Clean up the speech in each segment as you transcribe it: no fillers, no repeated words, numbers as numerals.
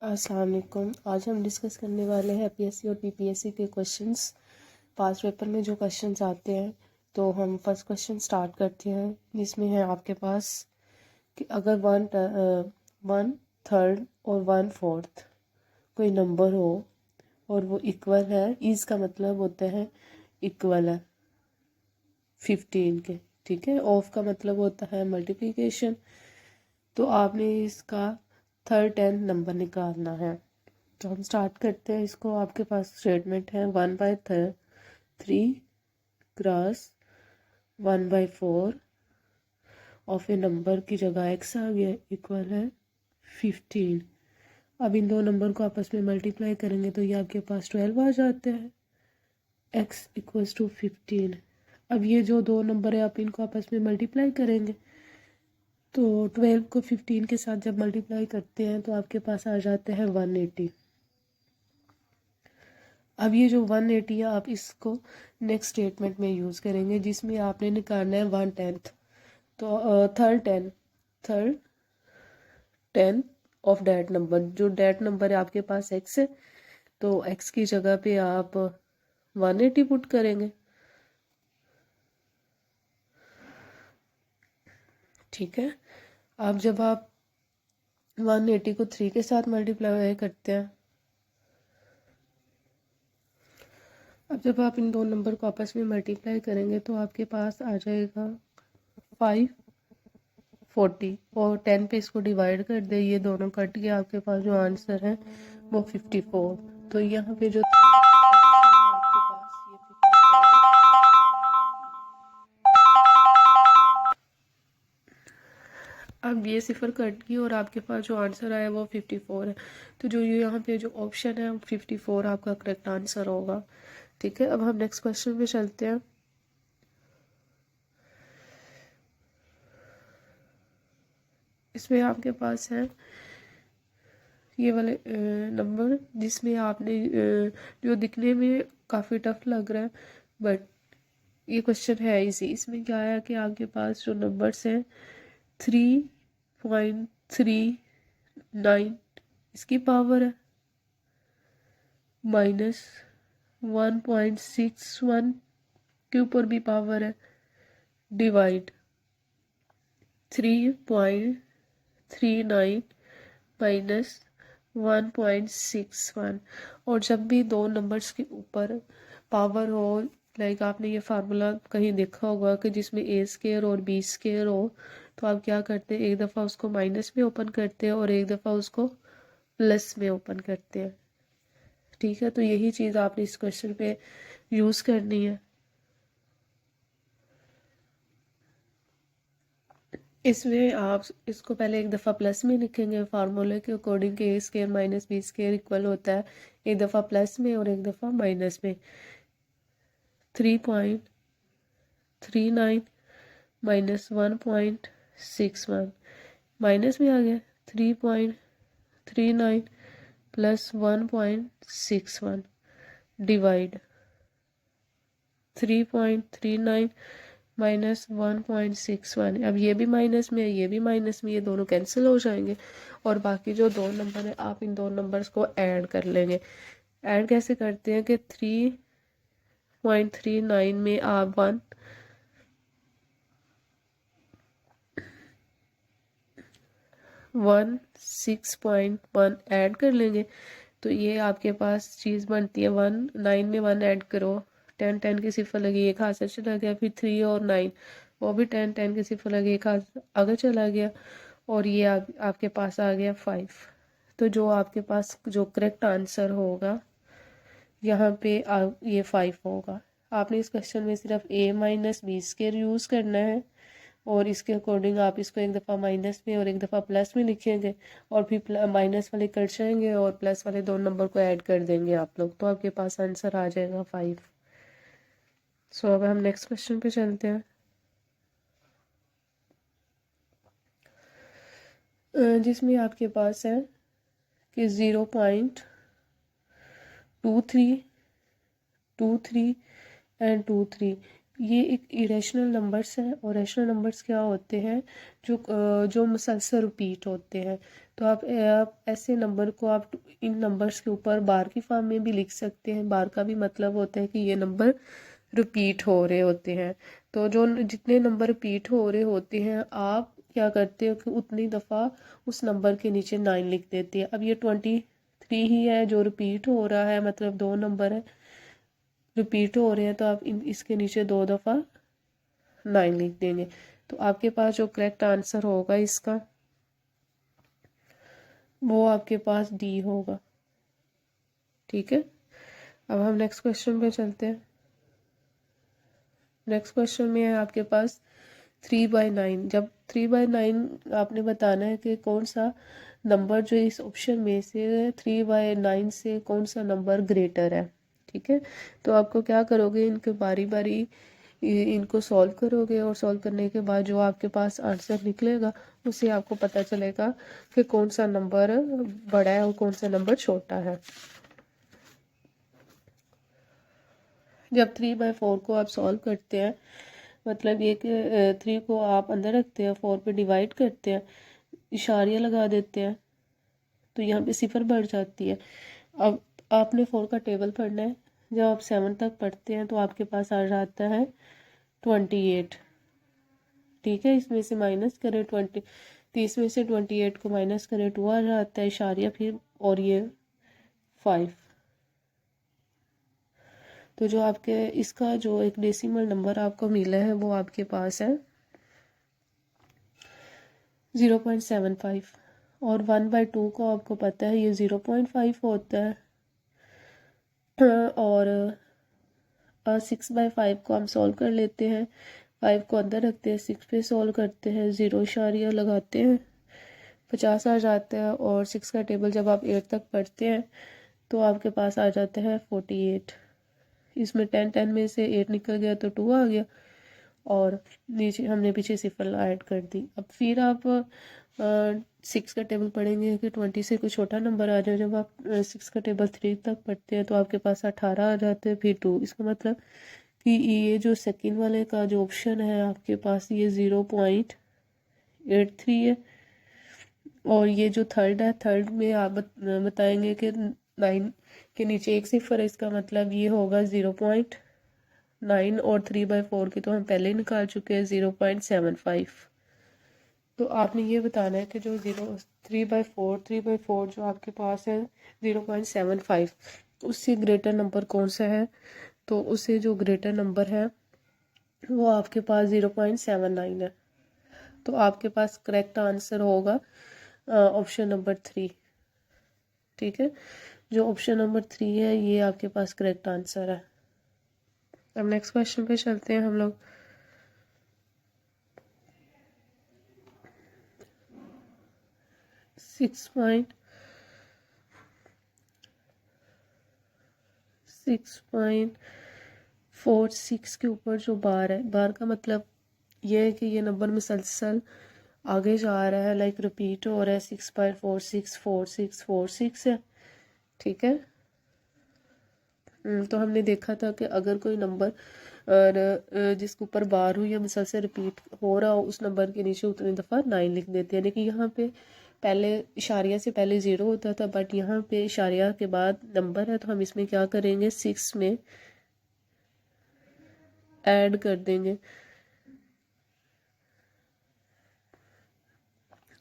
अस्सलाम वालेकुम। आज हम डिस्कस करने वाले हैं पीएससी और पीपीएससी के क्वेश्चंस। पास पेपर में जो क्वेश्चंस आते हैं, तो हम फर्स्ट क्वेश्चन स्टार्ट करते हैं, जिसमें है आपके पास कि अगर वन थर्ड और वन फोर्थ कोई नंबर हो और वो इक्वल है, इज का मतलब होता है इक्वल है 15 के, ठीक है। ऑफ का मतलब होता है मल्टीप्लिकेशन। तो आपने इसका थर्ड 10 नंबर निकालना है। तो हम स्टार्ट करते हैं इसको। आपके पास स्टेटमेंट है 1/3 क्रॉस 1/4 ऑफ ए नंबर की जगह एक्स आ गया, इक्वल है 15। अब इन दो नंबर को आपस में मल्टीप्लाई करेंगे तो ये आपके पास 12 आ जाते हैं, एक्स इक्वल्स टू 15। अब ये जो दो नंबर है आप इनको आपस में मल्टीप्लाई करेंगे, तो 12 को 15 के साथ जब मल्टीप्लाई करते हैं तो आपके पास आ जाते हैं 180। अब ये जो 180 है आप इसको नेक्स्ट स्टेटमेंट में यूज़ करेंगे, जिसमें आपने निकालना है 1/10। तो third ten of that number, जो डैट नंबर है आपके पास एक्स है, तो एक्स की जगह पे आप 180 पुट करेंगे, ठीक है। अब जब आप 180 को 3 के साथ मल्टीप्लाई करते हैं, अब जब आप इन दो नंबर को आपस में मल्टीप्लाई करेंगे तो आपके पास आ जाएगा 540, और 10 पे इसको डिवाइड कर दे, ये दोनों कट के आपके पास जो आंसर है वो 54। तो यहाँ पे जो अब ये सिफर कट गई और आपके पास जो आंसर आया वो 54 है। तो जो ये यहाँ पे जो ऑप्शन है 54 आपका करेक्ट आंसर होगा, ठीक है। अब हम नेक्स्ट क्वेश्चन पे चलते हैं। इसमें आपके पास है ये वाले नंबर, जिसमें आपने जो दिखने में काफ़ी टफ लग रहा है, बट ये क्वेश्चन है इजी। इसमें क्या है कि आपके पास जो नंबर्स हैं 3.39 इसकी पावर है, -1.61 के ऊपर भी पावर है, डिवाइड 3.39 -1.61। और जब भी दो नंबर्स के ऊपर पावर हो, लाइक आपने ये फार्मूला कहीं देखा होगा कि जिसमें ए स्केयर और बी स्केयर हो, तो आप क्या करते हैं, एक दफ़ा उसको माइनस में ओपन करते हैं और एक दफ़ा उसको प्लस में ओपन करते हैं, ठीक है। तो यही चीज़ आपने इस क्वेश्चन पे यूज़ करनी है। इसमें आप इसको पहले एक दफ़ा प्लस में लिखेंगे फार्मूले के अकॉर्डिंग कि a square minus b square equal होता है, एक दफ़ा प्लस में और एक दफ़ा माइनस में। 3.39 -1.61 माइनस में आ गया, 3.39 प्लस 1.61 डिवाइड 3.39 -1.61। अब ये भी माइनस में है, ये भी माइनस में, ये दोनों कैंसिल हो जाएंगे और बाकी जो दो नंबर है आप इन दो नंबर्स को ऐड कर लेंगे। ऐड कैसे करते हैं कि 3.39 में आप 116.1 ऐड कर लेंगे, तो ये आपके पास चीज़ बनती है 9 में 1 ऐड करो, 10 की सिफर लगी, एक हाथ से चला गया, फिर 3 और 9 वो भी 10 की सिफर लगी, एक हाथ आगे चला गया, और ये आपके पास आ गया 5। तो जो आपके पास जो करेक्ट आंसर होगा यहाँ पे ये 5 होगा। आपने इस क्वेश्चन में सिर्फ a minus b square use करना है, और इसके अकॉर्डिंग आप इसको एक दफ़ा माइनस में और एक दफ़ा प्लस में लिखेंगे, और फिर माइनस वाले कट जाएंगे और प्लस वाले दो नंबर को ऐड कर देंगे आप लोग, तो आपके पास आंसर आ जाएगा 5। सो अब हम नेक्स्ट क्वेश्चन पे चलते हैं, जिसमें आपके पास है कि 0.2323 एंड 23 ये एक इरेशनल नंबर्स हैं, और रेशनल नंबर्स क्या होते हैं, जो मुसलसल रिपीट होते हैं। तो आप ऐसे नंबर को आप इन नंबर्स के ऊपर बार की फॉर्म में भी लिख सकते हैं। बार का भी मतलब होता है कि ये नंबर रिपीट हो रहे होते हैं। तो जो जितने नंबर रिपीट हो रहे होते हैं आप क्या करते हो कि उतनी दफ़ा उस नंबर के नीचे 9 लिख देते हैं। अब ये 23 ही है जो रिपीट हो रहा है, मतलब 2 नंबर है रिपीट हो रहे हैं, तो आप इसके नीचे 2 दफ़ा 9 लिख देंगे। तो आपके पास जो करेक्ट आंसर होगा इसका वो आपके पास डी होगा। ठीक है, अब हम नेक्स्ट क्वेश्चन पे चलते हैं। नेक्स्ट क्वेश्चन में है आपके पास 3/9। जब 3/9 आपने बताना है कि कौन सा नंबर जो इस ऑप्शन में से 3/9 से कौन सा नंबर ग्रेटर है। ठीक है, तो आपको क्या करोगे, इनके बारी बारी इनको सॉल्व करोगे और सॉल्व करने के बाद जो आपके पास आंसर निकलेगा उससे आपको पता चलेगा कि कौन सा नंबर बड़ा है और कौन सा नंबर छोटा है। जब 3/4 को आप सॉल्व करते हैं, मतलब ये कि 3 को आप अंदर रखते हैं, 4 पे डिवाइड करते हैं, इशारिया लगा देते हैं, तो यहाँ पे सिफर बढ़ जाती है। अब आपने 4 का टेबल पढ़ना है। जब आप 7 तक पढ़ते हैं तो आपके पास आ जाता है 28। ठीक है, इसमें से माइनस करें 30 में से 28 को माइनस करें 2 आ जाता है इशारिया फिर, और ये 5। तो जो आपके इसका जो एक डेसिमल नंबर आपको मिला है वो आपके पास है 0.75। और 1/2 को आपको पता है ये 0.5 होता है। और 6/5 को हम सॉल्व कर लेते हैं। 5 को अंदर रखते हैं, 6 पे सॉल्व करते हैं, 0 इशारिया लगाते हैं, 50 आ जाता है। और 6 का टेबल जब आप 8 तक पढ़ते हैं तो आपके पास आ जाता है 48। इसमें 10 में से 8 निकल गया तो 2 आ गया, और नीचे हमने पीछे सिफर ऐड कर दी। अब फिर आप 6 का टेबल पढ़ेंगे कि 20 से कोई छोटा नंबर आ जाए। जब आप 6 का टेबल 3 तक पढ़ते हैं तो आपके पास 18 आ जाते हैं, फिर 2। इसका मतलब कि ये जो सेकंड वाले का जो ऑप्शन है आपके पास ये 0.83 है। और ये जो थर्ड है, थर्ड में आप बताएंगे कि 9 के नीचे एक सिफर है, इसका मतलब ये होगा 0.9। और 3/4 की तो हम पहले ही निकाल चुके हैं 0.75। तो आपने ये बताना है कि जो 3/4 जो आपके पास है 0.75 उससे ग्रेटर नंबर कौन सा है। तो उससे जो ग्रेटर नंबर है वो आपके पास 0.79 है। तो आपके पास करेक्ट आंसर होगा ऑप्शन नंबर 3। ठीक है, जो ऑप्शन नंबर 3 है ये आपके पास करेक्ट आंसर है। अब नेक्स्ट क्वेश्चन पे चलते हैं हम लोग। सिक्स पॉइंट 6.46 के ऊपर जो बार है, बार का मतलब ये है कि ये नंबर मुसलसल आगे जा रहा है, लाइक रिपीट हो रहा है। 6.464646 है। ठीक है, तो हमने देखा था कि अगर कोई नंबर और जिसके ऊपर बार हुई या मुसलसल रिपीट हो रहा हो उस नंबर के नीचे उतनी दफ़ा 9 लिख देते हैं। लेकिन यहाँ पे पहले इशारिया से पहले 0 होता था, बट यहाँ पे इशारिया के बाद नंबर है, तो हम इसमें क्या करेंगे 6 में ऐड कर देंगे।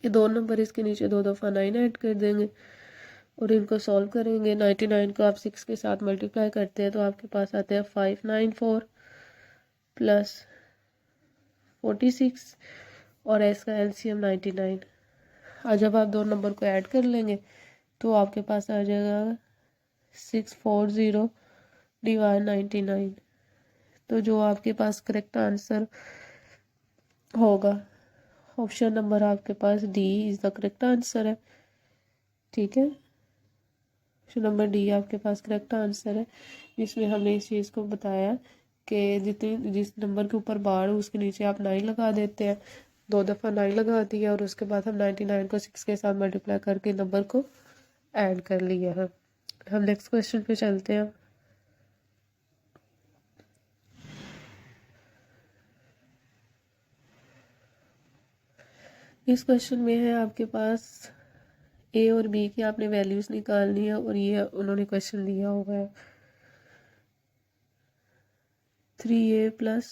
ये 2 नंबर इसके नीचे 2 दफ़ा 9 ऐड कर देंगे और इनको सॉल्व करेंगे। 99 को आप 6 के साथ मल्टीप्लाई करते हैं तो आपके पास आते हैं 594 प्लस 46 और इसका एलसीएम 99। और जब आप 2 नंबर को ऐड कर लेंगे तो आपके पास आ जाएगा 640 डिवाइड 99। तो जो आपके पास करेक्ट आंसर होगा ऑप्शन नंबर आपके पास D is the correct answer है। ठीक है, ऑप्शन नंबर डी आपके पास करेक्ट आंसर है, जिसमें हमने इस चीज़ को बताया कि जिस नंबर के ऊपर बार हो उसके नीचे आप 9 लगा देते हैं। 2 दफ़ा 9 लगा दिया और उसके बाद हम 99 को 6 के साथ मल्टीप्लाई करके नंबर को ऐड कर लिया है। हम नेक्स्ट क्वेश्चन पे चलते हैं। इस क्वेश्चन में है आपके पास ए और बी की आपने वैल्यूज़ निकालनी है और ये उन्होंने क्वेश्चन दिया हुआ है 3a plus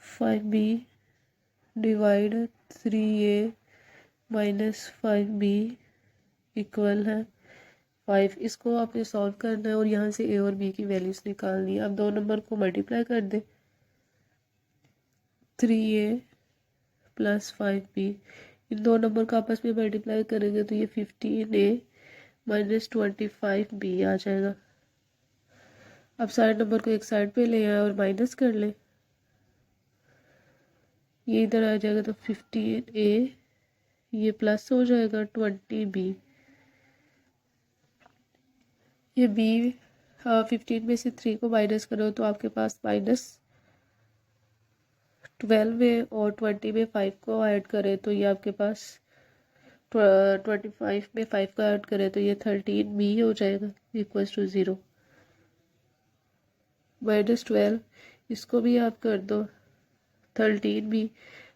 5b divide 3a minus 5b equal है 5। इसको आपने सॉल्व करना है और यहाँ से ए और बी की वैल्यूज़ निकालनी है। अब दो नंबर को मल्टीप्लाई कर दें 3a प्लस 5b, इन दो नंबर को आपस में मल्टीप्लाई करेंगे तो ये 15a माइनस 25b आ जाएगा। अब सारे नंबर को एक साइड पे ले आए और माइनस कर लें, ये इधर आ जाएगा तो 15a ये प्लस हो जाएगा 20b, ये b 15 में से 3 को माइनस करो तो आपके पास -12 में और 20 में 5 को ऐड करें तो ये आपके पास 25 में 5 को ऐड करें तो ये 13b हो जाएगा इक्वल्स टू 0। -12 इसको भी आप कर दो 13b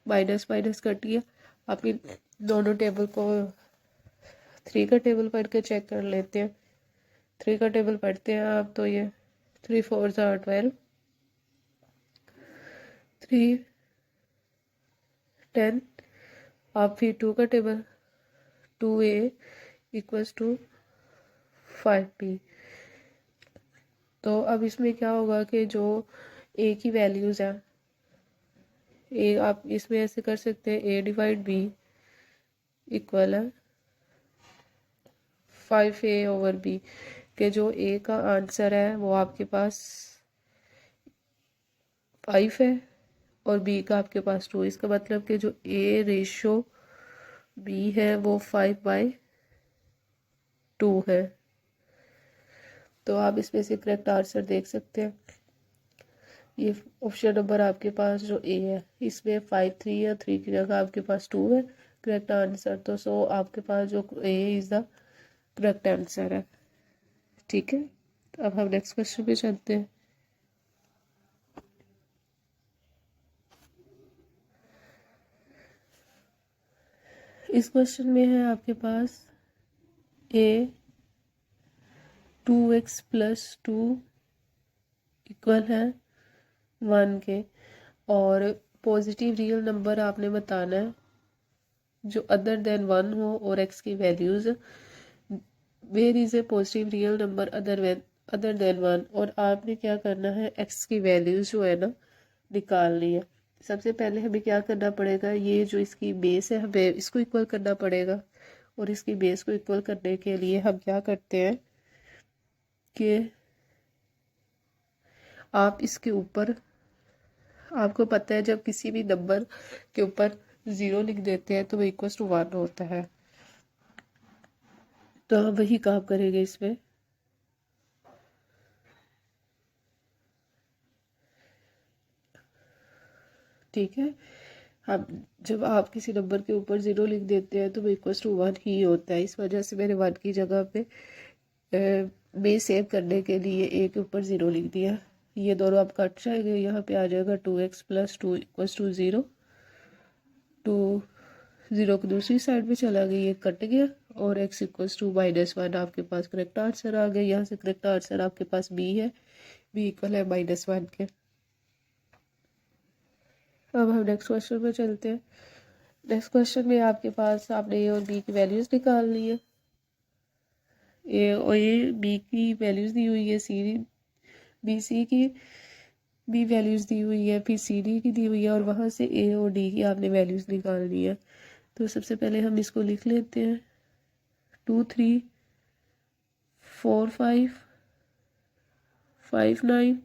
माइनस माइनस कट गया। आप इन दोनों टेबल को 3 का टेबल पढ़ के चेक कर लेते हैं। 3 का टेबल पढ़ते हैं आप तो ये 3 4 12 3 10। आप फिर 2 का table 2a equals to 5b। तो अब इसमें क्या होगा कि जो a की वैल्यूज़ हैं ए, आप इसमें ऐसे कर सकते हैं a डिवाइड b इक्वल है 5a ओवर b, के जो a का आंसर है वो आपके पास 5 है और b का आपके पास 2। इसका मतलब कि जो a रेशो b है वो 5/2 है। तो आप इसमें से करेक्ट आंसर देख सकते हैं। ये ऑप्शन नंबर आपके पास जो ए है इसमें 5 3 या 3 की जगह आपके पास 2 है करेक्ट आंसर। तो सो आपके पास जो A is the correct answer है। ठीक है, तो अब हम नेक्स्ट क्वेश्चन पे चलते हैं। इस क्वेश्चन में है आपके पास a 2x प्लस 2 इक्वल है 1 के और पॉजिटिव रियल नंबर आपने बताना है जो अदर देन 1 हो और x की values where is a positive real number other than 1 और आपने क्या करना है x की वैल्यूज़ जो है ना निकालनी है। सबसे पहले हमें क्या करना पड़ेगा, ये जो इसकी बेस है हमें इसको इक्वल करना पड़ेगा और इसकी बेस को इक्वल करने के लिए हम क्या करते हैं कि आप इसके ऊपर, आपको पता है जब किसी भी नंबर के ऊपर 0 लिख देते हैं तो वो इक्वल टू 1 होता है। तो हम वही काम करेंगे इसमें। ठीक है, हम जब आप किसी नंबर के ऊपर 0 लिख देते हैं तो वो इक्वल टू 1 ही होता है। इस वजह से मैंने 1 की जगह पे बेस सेव करने के लिए a के ऊपर 0 लिख दिया। ये दोनों आप कट जाएंगे, यहाँ पे आ जाएगा 2x प्लस 2 इक्वल टू 0। 2 0 को दूसरी साइड में चला गया, ये कट गया और x इक्वल्स टू -1 आपके पास करेक्ट आंसर आ गया। यहाँ से करेक्ट आंसर आपके पास b है, b इक्वल है -1 के। अब हम नेक्स्ट क्वेश्चन में चलते हैं। नेक्स्ट क्वेश्चन में आपके पास आपने a और b की वैल्यूज़ निकालनी है। ए बी की वैल्यूज़ दी हुई है, बी सी की बी वैल्यूज़ दी हुई है, फिर सी डी की दी हुई है और वहाँ से ए और डी की आपने वैल्यूज़ निकालनी है। तो सबसे पहले हम इसको लिख लेते हैं 2 3 4 5 5 9।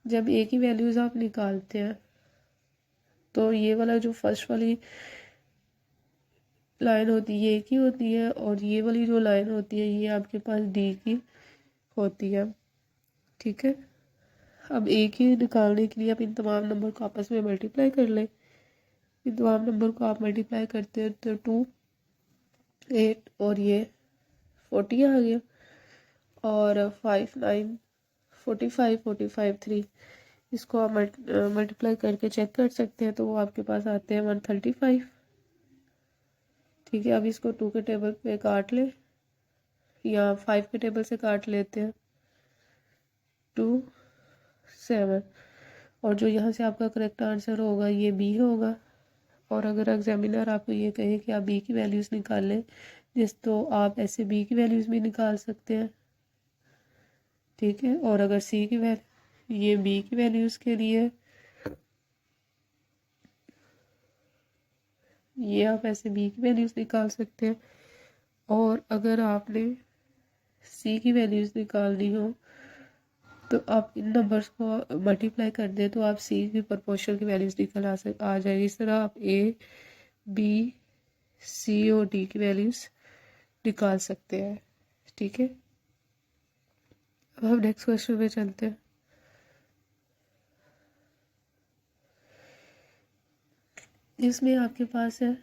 जब ए की वैल्यूज़ आप निकालते हैं तो ये वाला जो फर्स्ट वाली लाइन होती है ए की होती है और ये वाली जो लाइन होती है ये आपके पास डी की होती है। ठीक है, अब ए की निकालने के लिए आप इन तमाम नंबर को आपस में मल्टीप्लाई कर लें। इन तमाम नंबर को आप मल्टीप्लाई करते हैं तो 2 8 और ये 40 आ गया और 5 9 45 45 3। इसको आप मल्टीप्लाई करके चेक कर सकते हैं तो वो आपके पास आते हैं 135। ठीक है, अब इसको 2 के टेबल पे काट ले या 5 के टेबल से काट लेते हैं। 2 7 और जो यहाँ से आपका करेक्ट आंसर होगा ये बी होगा। और अगर एग्जामिनर आपको ये कहे कि आप बी की वैल्यूज़ निकाल लें तो आप ऐसे बी की वैल्यूज़ भी निकाल सकते हैं। ठीक है, और अगर सी की वैल्यू ये बी की वैल्यूज़ के लिए ये आप ऐसे बी की वैल्यूज़ निकाल सकते हैं। और अगर आपने सी की वैल्यूज़ निकालनी हो तो आप इन नंबर्स को मल्टीप्लाई कर दें तो आप सी की प्रोपोर्शन की वैल्यूज़ निकल आ जाएगी। इस तरह आप ए बी सी और डी की वैल्यूज़ निकाल सकते हैं। ठीक है, अब हम नेक्स्ट क्वेश्चन में चलते हैं। इसमें आपके पास है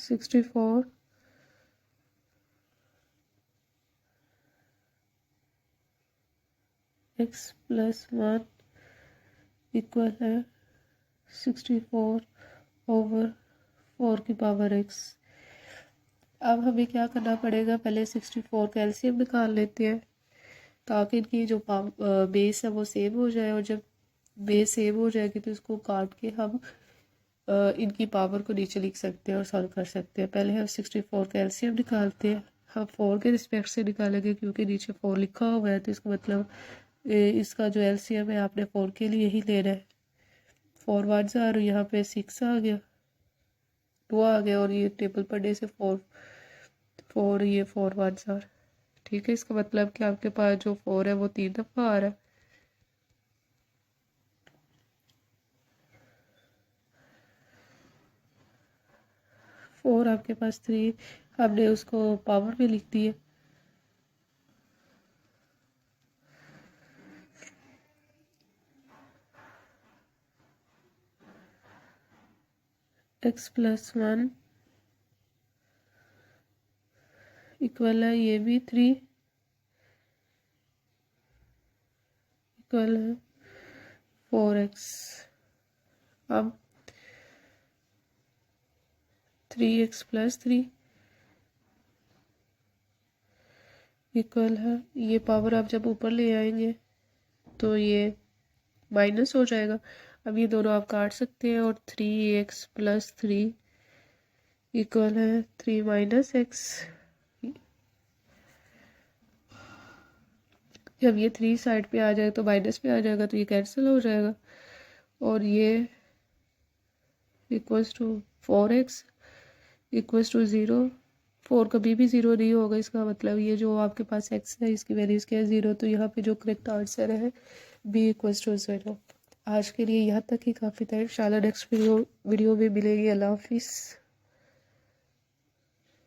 64 x + 1 इक्वल है 64/4 की पावर x। अब हमें क्या करना पड़ेगा, पहले 64 का एलसीएम निकाल लेते हैं ताकि इनकी जो बेस है वो सेम हो जाए। और जब बेस सेम हो जाएगी तो इसको काट के हम इनकी पावर को नीचे लिख सकते हैं और सॉल्व कर सकते हैं। पहले हम 64 का एलसीएम निकालते हैं। हम 4 के रिस्पेक्ट से निकालेंगे क्योंकि नीचे 4 लिखा हुआ है, तो इसका मतलब इसका जो एलसीएम है आपने 4 के लिए ही लेना है। 4 1 और यहाँ पे 6 आ गया, 2 आ गया और ये टेबल पढ़ने से 4 ये 4 1 आर। ठीक है, इसका मतलब कि आपके पास जो 4 है वो 3 दफ़ा आ रहा है। फोर आपके पास 3 हमने उसको पावर में लिख दिए। x + 1 इक्वल है ये भी 3 इक्वल है 4x। अब 3x + 3 इक्वल है, ये पावर आप जब ऊपर ले आएंगे तो ये माइनस हो जाएगा। अब ये दोनों आप काट सकते हैं और 3x + 3 इक्वल है 3 - x। जब ये 3 साइड पे आ जाए तो माइनस पे आ जाएगा तो ये कैंसिल हो जाएगा और ये equals to 4x equals to 0। 4 कभी भी 0 नहीं होगा, इसका मतलब ये जो आपके पास x है इसकी वैल्यूज़ क्या है 0, तो यहाँ पे जो करेक्ट आंसर है b इक्वल्स टू 0। आज के लिए यहाँ तक ही काफ़ी था। इंशाल्लाह नेक्स्ट वीडियो में मिलेंगे। अल्लाह हाफिज़।